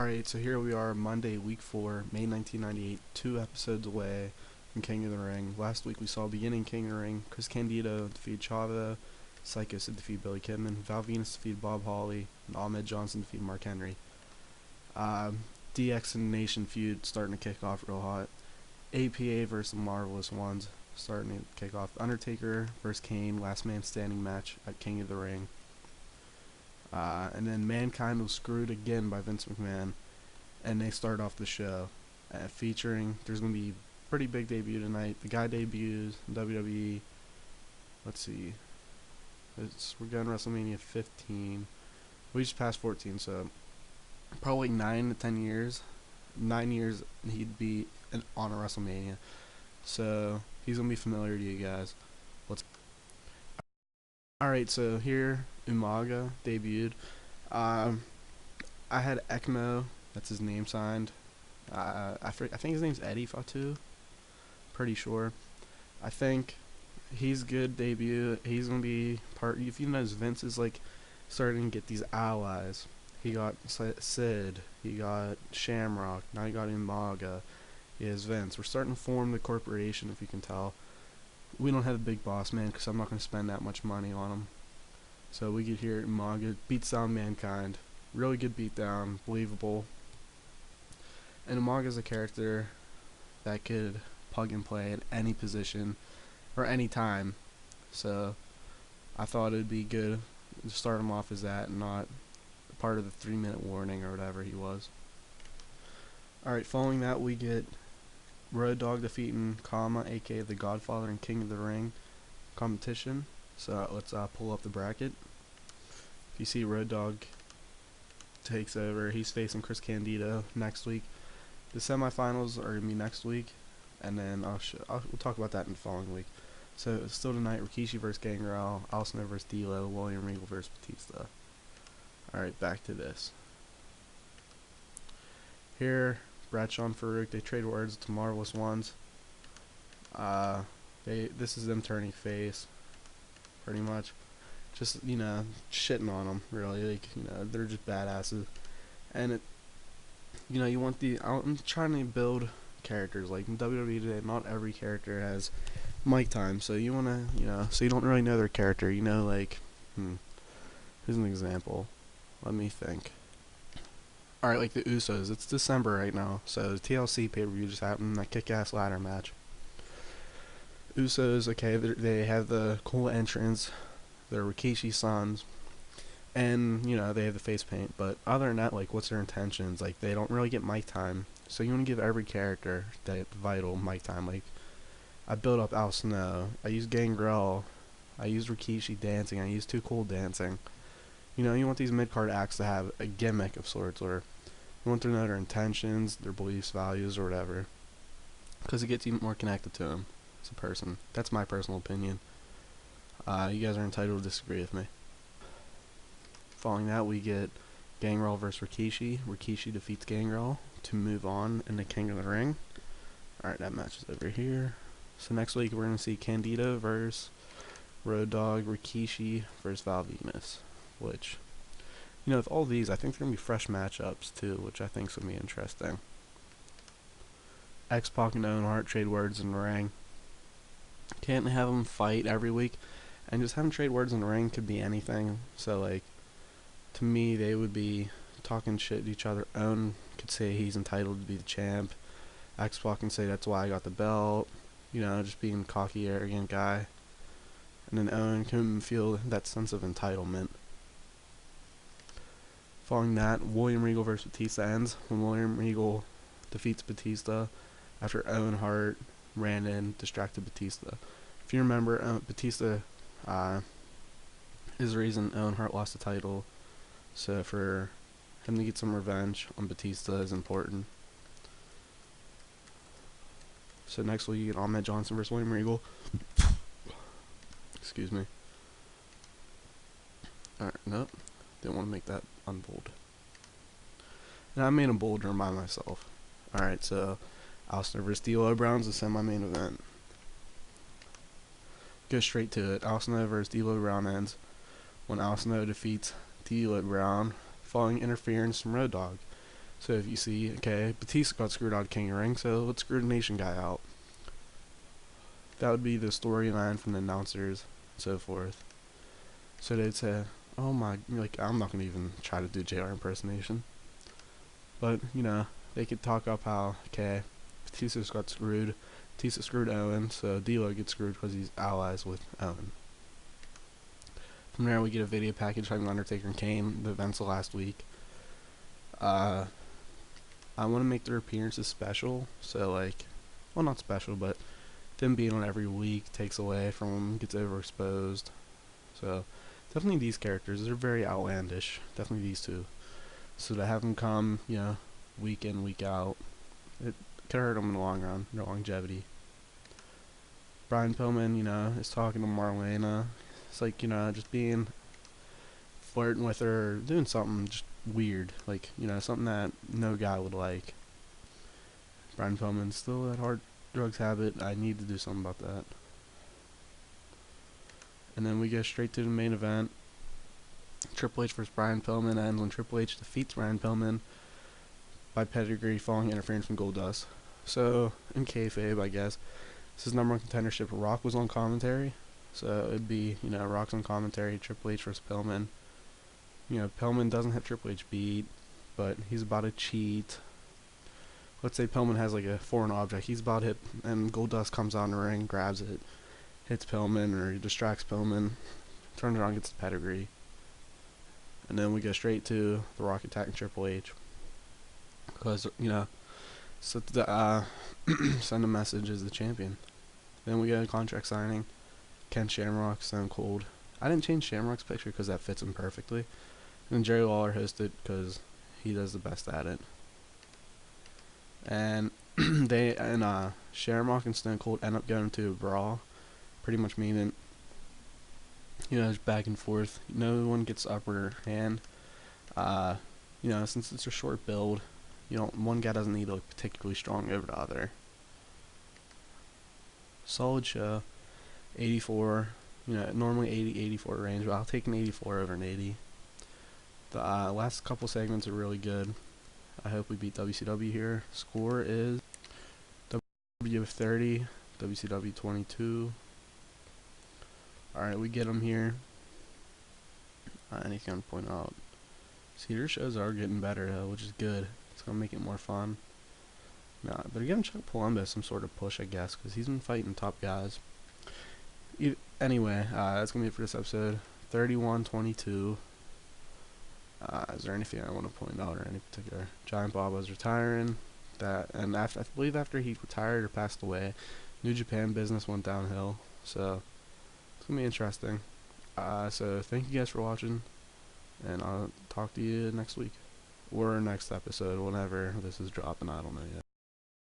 Alright, so here we are, Monday, week 4, May 1998, 2 episodes away from King of the Ring. Last week we saw beginning King of the Ring, Chris Candido defeated Chavo, Psychos to defeat Billy Kidman, Val Venus defeated Bob Holly, and Ahmed Johnson defeated Mark Henry. DX and Nation feud starting to kick off real hot. APA versus the Marvelous Ones starting to kick off. Undertaker versus Kane, last man standing match at King of the Ring. And then Mankind was screwed again by Vince McMahon, and they start off the show featuring, there's going to be a pretty big debut tonight. The guy debuts in WWE, let's see, we're going to WrestleMania 15, we just passed 14, so probably 9 to 10 years, 9 years he'd be on a WrestleMania, so he's going to be familiar to you guys. Alright, so here Umaga debuted. I had Ekmo, that's his name signed. I think his name's Eddie Fatu. Pretty sure. I think he's good debut. He's gonna be part. If you notice, Vince is like starting to get these allies. He got Sid. He got Shamrock. Now he got Umaga. He has Vince. We're starting to form the corporation, if you can tell. We don't have a big boss man because I'm not going to spend that much money on him. So we get here, Umaga beats down Mankind. Really good beatdown, believable. And Umaga's a character that could plug and play at any position or any time. So I thought it would be good to start him off as that and not part of the 3-minute warning or whatever he was. Alright, following that we get Road Dogg defeating Kama, aka the Godfather and King of the Ring competition. So let's pull up the bracket. If you see, Road Dogg takes over. He's facing Chris Candido next week. The semifinals are gonna be next week, and then we'll talk about that in the following week. So still tonight, Rikishi versus Gangrel, Al Snow versus D'Lo, William Regal versus Batista. All right, back to this. Here, Bradshaw and Farouk, they trade words to Marvelous Ones. This is them turning face, pretty much. Just, shitting on them, really. Like, they're just badasses. And you want I'm trying to build characters. Like, in WWE today, not every character has mic time. So you want to, so you don't really know their character. Like, here's an example. Let me think. Alright, like the Usos, it's December right now, so the TLC pay-per-view just happened, that kick-ass ladder match. Usos, okay, they have the cool entrance, they're Rikishi sons, and, they have the face paint, but other than that, like, what's their intentions? Like, they don't really get mic time, so you want to give every character that vital mic time. Like, I built up Al Snow, I used Gangrel, I used Rikishi dancing, I used Too Cool dancing. You want these mid-card acts to have a gimmick of sorts, or you want to know their intentions, their beliefs, values, or whatever, because it gets you more connected to them as a person. That's my personal opinion. You guys are entitled to disagree with me. Following that, we get Gangrel versus Rikishi. Rikishi defeats Gangrel to move on in the King of the Ring. Alright, that match is over here. So next week, we're going to see Candido versus Road Dogg, Rikishi versus Val Venus. Which, with all these, I think they're going to be fresh matchups, too, which I think is going to be interesting. X-Pac and Owen Hart trade words in the ring. Can't have them fight every week, and just have them trade words in the ring could be anything. So, like, to me, they would be talking shit to each other. Owen could say he's entitled to be the champ. X-Pac can say that's why I got the belt. Just being a cocky, arrogant guy. And then Owen can feel that sense of entitlement. Following that, William Regal versus Batista ends when William Regal defeats Batista after Owen Hart ran in, distracted Batista. If you remember, Batista is the reason Owen Hart lost the title, so for him to get some revenge on Batista is important. So next week you get Ahmed Johnson versus William Regal. Excuse me. Alright, nope. Didn't want to make that unbold. And I made them bolder by myself. Alright, so Al Snow vs. D'Lo Brown's the semi-main event. Go straight to it. Al Snow vs. D'Lo Brown ends when Al Snow defeats D'Lo Brown following interference from Road Dogg. So if you see, okay, Batista got screwed out of King of Ring, so let's screw the Nation guy out. That would be the storyline from the announcers and so forth. So they'd say, oh my, like, I'm not going to even try to do JR impersonation. But, you know, they could talk up how, okay, Batista got screwed. Batista screwed Owen, so D'Lo gets screwed because he's allies with Owen. From there, we get a video package showing Undertaker and Kane, the events of last week. I want to make their appearances special, so, like, well, not special, but them being on every week takes away from them, gets overexposed. So, definitely these characters, they're very outlandish. Definitely these two. So to have them come, you know, week in, week out, it could hurt them in the long run, their longevity. Brian Pillman, you know, is talking to Marlena. It's like, you know, just flirting with her, doing something just weird. Like, you know, something that no guy would like. Brian Pillman, still that hard drugs habit. I need to do something about that. And then we go straight to the main event. Triple H versus Brian Pillman ends when Triple H defeats Brian Pillman by pedigree following interference from Goldust. So, in kayfabe, I guess, this is number one contendership. Rock was on commentary. So, it'd be, you know, Rock's on commentary, Triple H versus Pillman. You know, Pillman doesn't have Triple H beat, but he's about to cheat. Let's say Pillman has like a foreign object. He's about to hit, and Goldust comes out in the ring, grabs it, hits Pillman, or he distracts Pillman, turns around, gets the pedigree. And then we go straight to The Rock attacking Triple H. Because, you know, so send a message as the champion. Then we get a contract signing. Ken Shamrock, Stone Cold. I didn't change Shamrock's picture because that fits him perfectly. And Jerry Lawler hosted because he does the best at it. And Shamrock and Stone Cold end up going to a brawl. Pretty much meaning, you know, it's back and forth. No one gets the upper hand. You know, since it's a short build, you know, one guy doesn't need to look particularly strong over the other. Solid show. 84. You know, normally 80-84 range, but I'll take an 84 over an 80. The last couple segments are really good. I hope we beat WCW here. Score is W 30, WCW 22. Alright, we get them here. Anything to point out? See, their shows are getting better, though, which is good. It's going to make it more fun. Nah, but giving Chuck Palumbo some sort of push, I guess, because he's been fighting top guys. Anyway, that's going to be it for this episode. 31-22. Is there anything I want to point out or any particular? Giant Bob was retiring. And I believe after he retired or passed away, New Japan business went downhill. So it's gonna be interesting. So thank you guys for watching, and I'll talk to you next week or next episode, whenever this is dropping. I don't know yet.